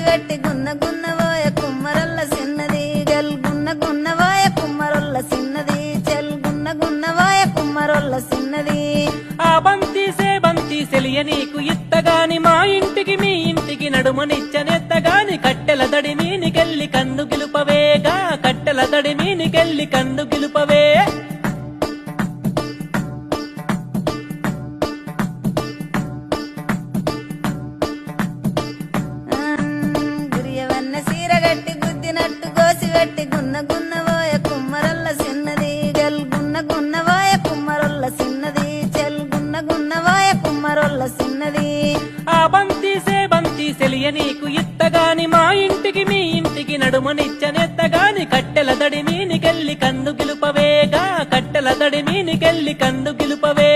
గట్టి గున్న గున్నవోయ కుమ్మరొల్ల సిన్నది గల్ గున్న గున్నవోయ కుమ్మరొల్ల సిన్నది చెల్ గున్న గున్నవోయ కుమ్మరొల్ల సిన్నది ఆ బంతి సెలియ నీకు ఇత్తగాని మా ఇంటికి మీ ఇంటికి నడుమనిచ్చనెత్తగాని కట్టెల దడి మీనికెళ్ళి కన్ను గిలుపవేగా కట్టెల దడి మీనికెళ్ళి కన్ను గిలుపవే గురియవన్న సీర గట్టి గుద్దినట్టు గోసి గట్టి గున్న గున్నవోయ కుమ్మరొల్ల సిన్నది గల్ గున్న గున్నవోయ కుమ్మరొల్ల సిన్నది చెల్ గున్న గున్నవోయ కుమ్మరొల్ల సిన్నది ఆ బంతి సెలియ నీకు ఇత్తగాని మా ఇంటికి మీ ఇంటికి నడుమనిచ్చనెత్తగాని కట్టెల దడి మీనికెళ్ళి కన్ను గిలుపవేగా కట్టెల దడి మీనికెళ్ళి కన్ను గిలుపవే